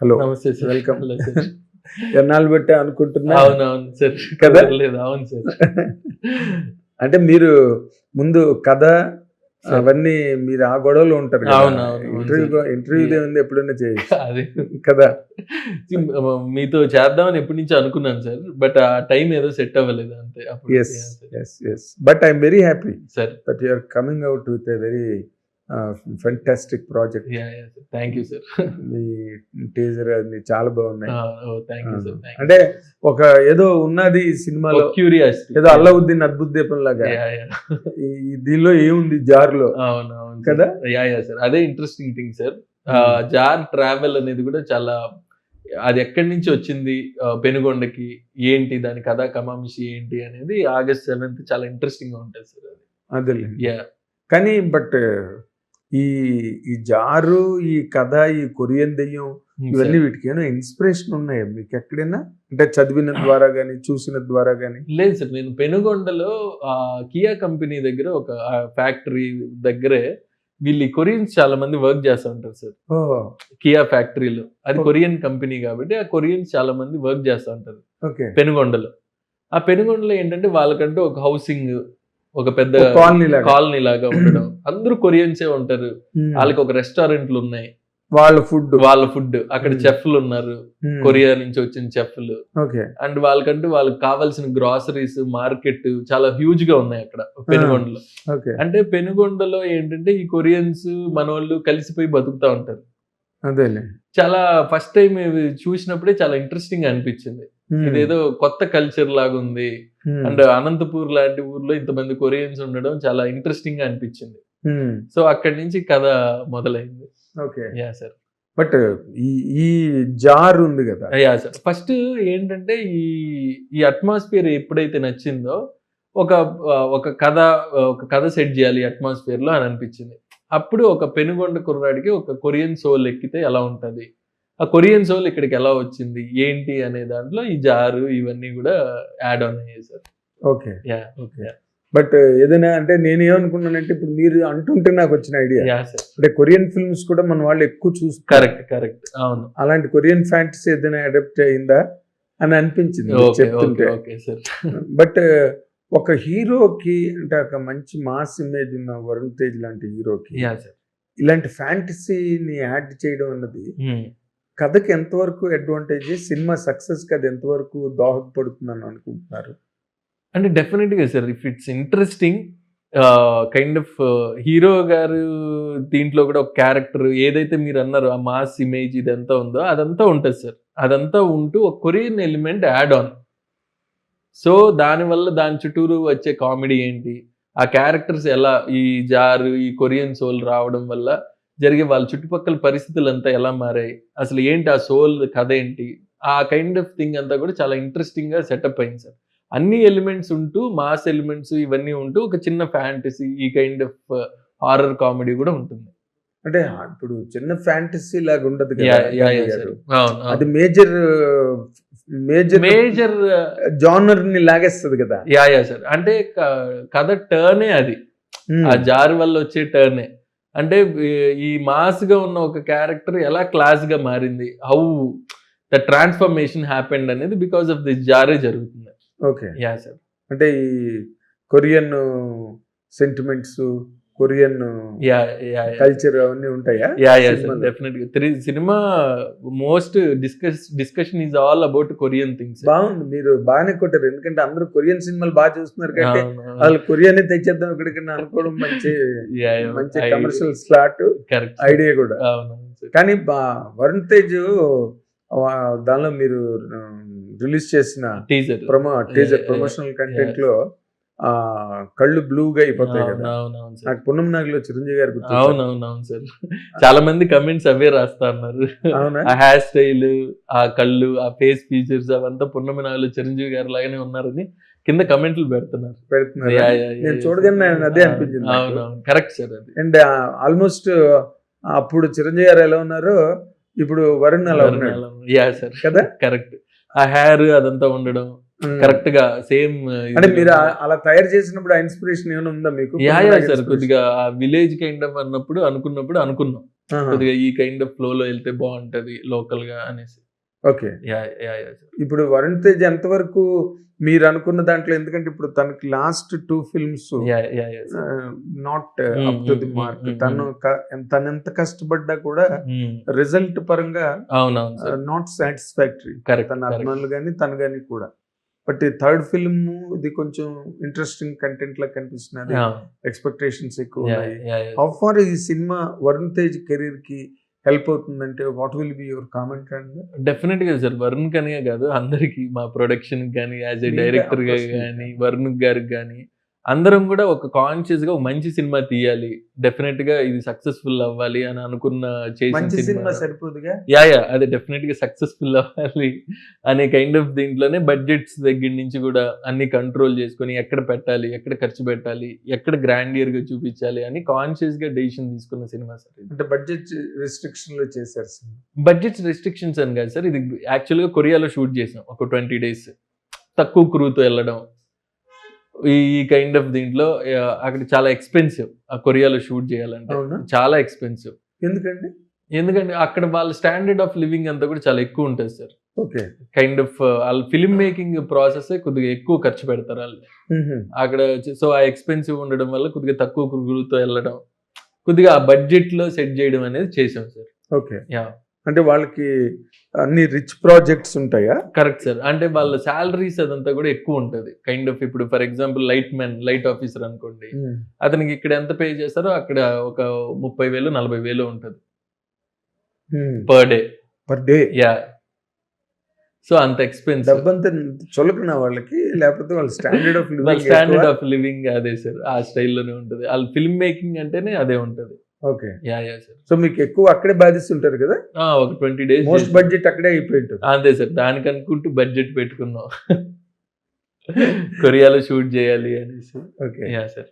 Hello, నమస్తే sir. Welcome. Hello sir. ఎన్నాళ్ళు బట్టే అనుకుంటున్నా అవునవును సార్. కదా? లేదు అవును సార్. అంటే మీరు ముందు కథ సార్. అవన్నీ మీరు ఆ గొడవలో ఉంటారు కదా. అవునవును, అవును ఇంటర్వ్యూ సార్. ఏముంది, ఎప్పుడైనా చేయొచ్చు అదే కదా. మీతో చేద్దామని ఎప్పటి నుంచో అనుకున్నాను సార్. బట్ ఆ టైం ఏదో సెట్ అవ్వలేదు అంతే. అప్పుడు yes yes yes but I'm very happy sir. That you are coming out with a very fantastic project. Thank you sir. మీ టీజర్ అన్ని చాలా బాగున్నాయి. Thank you sir. అంటే ఒక ఏదో ఉన్నది ఈ సినిమాలో, క్యూరియాసిటీ ఏదో అల్లవుద్దీన్ అద్భుత దీపం లాగా దీనిలో ఏముంది జార్లో అవునవును కదా. సార్ అదే ఇంట్రెస్టింగ్ థింగ్ సార్. జార్ ట్రావెల్ అనేది కూడా చాలా, అది ఎక్కడి నుంచి వచ్చింది పెనుగొండకి, ఏంటి దాని కథ కమామిషి ఏంటి అనేది August 7th చాలా ఇంట్రెస్టింగ్ గా ఉంటుంది సార్. అది అదే కానీ బట్ ఈ జారు, ఈ కథ, ఈ కొరియన్ దెయ్యం, ఇవన్నీ వీటికి ఏమైనా ఇన్స్పిరేషన్ ఉన్నాయా మీకు ఎక్కడైనా? అంటే చదివిన ద్వారా గానీ, చూసిన ద్వారా గానీ? లేదు సార్, నేను పెనుగొండలో కియా కంపెనీ దగ్గర ఒక ఫ్యాక్టరీ దగ్గరే వీళ్ళు కొరియన్స్ చాలా మంది వర్క్ చేస్తూ ఉంటారు సార్. కియా ఫ్యాక్టరీలో, అది కొరియన్ కంపెనీ కాబట్టి ఆ కొరియన్స్ చాలా మంది వర్క్ చేస్తూ ఉంటారు పెనుగొండలో. ఆ పెనుగొండలో ఏంటంటే వాళ్ళకంటూ ఒక హౌసింగ్, ఒక పెద్ద కాలనీ లాగా ఉండడం, అందరూ కొరియన్సే ఉంటారు. వాళ్ళకి ఒక రెస్టారెంట్లు ఉన్నాయి, వాళ్ళ ఫుడ్ అక్కడ చెఫ్లు ఉన్నారు, కొరియా నుంచి వచ్చిన చెఫ్లు. అండ్ వాళ్ళకంటూ వాళ్ళకి కావాల్సిన గ్రాసరీస్ మార్కెట్ చాలా హ్యూజ్ గా ఉన్నాయి అక్కడ పెనుగొండలో. అంటే పెనుగొండలో ఏంటంటే ఈ కొరియన్స్ మనోళ్ళు కలిసిపోయి బతుకుతా ఉంటారు. చాలా ఫస్ట్ టైం చూసినప్పుడే చాలా ఇంట్రెస్టింగ్ గా అనిపించింది. ఇదేదో కొత్త కల్చర్ లాగా ఉంది. అండ్ అనంతపూర్ లాంటి ఊర్లో ఇంతమంది కొరియన్స్ ఉండడం చాలా ఇంట్రెస్టింగ్ గా అనిపించింది. సో అక్కడి నుంచి కథ మొదలైంది. సార్ బట్ ఈ జార్ ఉంది కదా. సార్ ఫస్ట్ ఏంటంటే ఈ అట్మాస్ఫియర్ ఎప్పుడైతే నచ్చిందో ఒక కథ సెట్ చేయాలి అట్మాస్ఫియర్ లో అని అనిపించింది. అప్పుడు ఒక పెనుగొండ కుర్రాడికి ఒక కొరియన్ సోల్ ఎక్కితే ఎలా ఉంటది, ఆ కొరియన్ సోల్ ఇక్కడికి ఎలా వచ్చింది ఏంటి అనే దాంట్లో ఈ జారు ఇవన్నీ కూడా యాడ్ ఆన్ అయ్యాయి సార్. ఓకే బట్ ఏదైనా అంటే నేను ఏమనుకున్నానంటే, ఇప్పుడు మీరు అంటుంటే నాకు వచ్చిన ఐడియా, అంటే కొరియన్ ఫిల్మ్స్ కూడా మన వాళ్ళు ఎక్కువ చూస్తారు. కరెక్ట్ అవును. అలాంటి కొరియన్ ఫ్యాంటసీ ఏదైనా అడాప్ట్ అయిందా అని అనిపించింది చెప్తుంటే. బట్ ఒక హీరోకి, అంటే ఒక మంచి మాస్ ఇమేజ్ ఉన్న వరుణ్ తేజ్ లాంటి హీరోకి ఇలాంటి ఫ్యాంటసీని యాడ్ చేయడం అన్నది కథకి ఎంతవరకు అడ్వాంటేజ్, సినిమా సక్సెస్ కి అది ఎంతవరకు దోహదపడుతుందని అనుకుంటున్నారు? అంటే డెఫినెట్గా sir, if it's interesting kind of hero గారు దీంట్లో కూడా ఒక క్యారెక్టర్ ఏదైతే మీరు అన్నారు ఆ మాస్ ఇమేజ్ ఇదంతా ఉందో అదంతా ఉంటుంది సార్. అదంతా ఉంటూ ఒక Korean element add on. So దానివల్ల దాని చుట్టూరు వచ్చే కామెడీ ఏంటి, ఆ క్యారెక్టర్స్ ఎలా, ఈ జారు ఈ కొరియన్ సోల్ రావడం వల్ల జరిగే వాళ్ళ చుట్టుపక్కల పరిస్థితులు అంతా ఎలా మారాయి, అసలు ఏంటి ఆ సోల్ కథ ఏంటి, ఆ కైండ్ ఆఫ్ థింగ్ అంతా కూడా చాలా ఇంట్రెస్టింగ్ గా సెటప్ అయింది సార్. అన్ని ఎలిమెంట్స్ ఉంటూ, మాస్ ఎలిమెంట్స్ ఇవన్నీ ఉంటూ ఒక చిన్న ఫ్యాంటసీ, ఈ కైండ్ ఆఫ్ హారర్ కామెడీ కూడా ఉంటుంది. అంటే ఇప్పుడు చిన్న ఫ్యాంటసీ లాగా ఉండదు కదా, అది మేజర్ జానర్ ని లాగేస్తుంది కదా. సార్ అంటే కథ టర్నే అది, ఆ జార్ వల్ల వచ్చే టర్నే. అంటే ఈ మాస్ గా ఉన్న ఒక క్యారెక్టర్ ఎలా క్లాస్ గా మారింది, హౌ ద ట్రాన్స్ఫర్మేషన్ హ్యాపెండ్ అనేది బికాస్ ఆఫ్ దిస్ జారే జరుగుతుంది. సార్ అంటే ఈ కొరియన్ సెంటిమెంట్స్, కొరియన్ కల్చర్ అవన్నీ ఉంటాయా? డెఫినెట్గా cinema most discussion is all about Korean things. బాగుంది, మీరు బాగానే కొట్టారు. ఎందుకంటే అందరూ కొరియన్ సినిమాలు బాగా చూస్తున్నారు కాబట్టి వాళ్ళు కొరియన్ తెచ్చేద్దాం ఇక్కడికి అనుకోవడం మంచి కమర్షియల్ స్లాట్ ఐడియా కూడా. కానీ వరుణ్ తేజ్ దానిలో మీరు రిలీజ్ చేసిన టీజర్ ప్రమోషనల్ కంటెంట్ లో కళ్ళు బ్లూగా అయిపోతాయి కదా. నాకు పున్నం నాగిలో చిరంజీవి గారు గుర్తు. అవునవునవును సార్, చాలా మంది కమెంట్స్ అవే రాస్తా ఉన్నారు. ఆ హెయిర్ స్టైల్, ఆ కళ్ళు, ఆ ఫేస్ ఫీచర్స్ అవంతా పున్నమి నాగిలో చిరంజీవి గారు లాగానే ఉన్నారని కింద కమెంట్లు పెడుతున్నారు. నేను చూడగానే అదే అనిపించింది. అవునవును, కరెక్ట్ సార్. అది అండ్ ఆల్మోస్ట్ అప్పుడు చిరంజీవి గారు ఎలా ఉన్నారో ఇప్పుడు వరుణ్ అలా ఉన్నాడు సార్ కదా. కరెక్ట్, ఆ హెయిర్ అదంతా ఉండడం కరెక్ట్ గా సేమ్. అంటే మీరు అలా తయారు చేసినప్పుడు ఆ ఇన్స్పిరేషన్ ఏమైనా ఉందా మీకు? సార్ కొద్దిగా విలేజ్ కైండ్ ఆఫ్ అనుకున్నప్పుడు అనుకున్నాం కొద్దిగా ఈ కైండ్ ఆఫ్ ఫ్లో లో వెళ్తే బాగుంటది లోకల్ గా అనేసి. ఓకే. ఇప్పుడు వరుణ్ తేజ్ ఎంతవరకు మీరు అనుకున్న దాంట్లో, ఎందుకంటే ఇప్పుడు తనకి last 2 films not up to the mark. తను ఎంత కష్టపడ్డా కూడా రిజల్ట్ పరంగా నాట్ సాటిస్ఫాక్టరీ, తన అభిమానులు కానీ తను కానీ కూడా. బట్ ఈ 3rd ఫిల్మ్ ఇది కొంచెం ఇంట్రెస్టింగ్ కంటెంట్ లా కనిపిస్తున్నది, ఎక్స్పెక్టేషన్స్ ఎక్కువ ఉన్నాయి. హౌ ఫార్ ఈ సినిమా వరుణ్ తేజ్ కెరీర్ కి హెల్ప్ అవుతుందంటే what will be your comment అండి? డెఫినెట్ గా సార్, వరుణ్ కనే కాదు అందరికి, మా ప్రొడక్షన్ కానీ యాజ్ ఏ డైరెక్టర్ గా కానీ వరుణ్ గారికి కానీ అందరం కూడా ఒక కాన్షియస్ గా ఒక మంచి సినిమా తీయాలి, డెఫినెట్ గా ఇది సక్సెస్ఫుల్ అవ్వాలి అని అనుకున్న చేసిన సినిమా సరిపోదుగా. అదే డెఫినెట్ గా సక్సెస్ఫుల్ అవ్వాలి అనే కైండ్ ఆఫ్ దీంట్లోనే బడ్జెట్స్ దగ్గర నుంచి కూడా అన్ని కంట్రోల్ చేసుకొని ఎక్కడ పెట్టాలి, ఎక్కడ ఖర్చు పెట్టాలి, ఎక్కడ గ్రాండియర్ గా చూపించాలి అని కాన్షియస్ గా డెసిషన్ తీసుకున్న సినిమా సార్. అంటే బడ్జెట్ రిస్ట్రిక్షన్ లో చేశారు. బడ్జెట్ రిస్ట్రిక్షన్స్ అని కాదు సార్, ఇది యాక్చువల్ గా కొరియాలో షూట్ చేసాం ఒక 20 days, తక్కువ క్రూతో వెళ్ళడం, ఈ కైండ్ ఆఫ్ దీంట్లో అక్కడ చాలా ఎక్స్పెన్సివ్. ఆ కొరియాలో షూట్ చేయాలంటే చాలా ఎక్స్పెన్సివ్. ఎందుకంటే అక్కడ వాళ్ళ స్టాండర్డ్ ఆఫ్ లివింగ్ అంతా కూడా చాలా ఎక్కువ ఉంటుంది సార్. ఓకే. కైండ్ ఆఫ్ వాళ్ళ ఫిల్మ్ మేకింగ్ ప్రాసెస్ కొద్దిగా ఎక్కువ ఖర్చు పెడతారు వాళ్ళు అక్కడ. సో ఆ ఎక్స్పెన్సివ్ ఉండడం వల్ల కొద్దిగా తక్కువ క్రూతో వెళ్ళడం, కొద్దిగా ఆ బడ్జెట్ లో సెట్ చేయడం అనేది చేసాం సార్. ఓకే. అంటే వాళ్ళకి అన్ని రిచ్ ప్రాజెక్ట్స్ ఉంటాయా? Correct sir. అంటే వాళ్ళ శాలరీస్ అదంతా కూడా ఎక్కువ ఉంటది. కైండ్ ఆఫ్ ఇప్పుడు ఫర్ ఎగ్జాంపుల్ లైట్ ఆఫీసర్ అనుకోండి, అతనికి ఇక్కడ ఎంత పే చేస్తారో అక్కడ ఒక 30,000 40,000 ఉంటది పర్ డే. సో అంత ఎక్స్పెన్సివ్. డబ్బంతా చులకన వాళ్ళకి, లేకపోతే వాళ్ళ స్టాండర్డ్ ఆఫ్ లివింగ్ అదే సార్, ఆ స్టైల్లోనే ఉంటది. వాళ్ళ ఫిల్మ్ మేకింగ్ అంటేనే అదే ఉంటది. ఓకే. సో మీకు ఎక్కువ అక్కడే బాధిస్తుంటారు కదా? ఒక 20 days మోస్ట్ బడ్జెట్ అక్కడే అయిపోయి ఉంటుంది. అంతే సార్, దానికి అనుకుంటూ బడ్జెట్ పెట్టుకున్నాం కొరియాలో షూట్ చేయాలి అనేసి. ఓకే. సార్.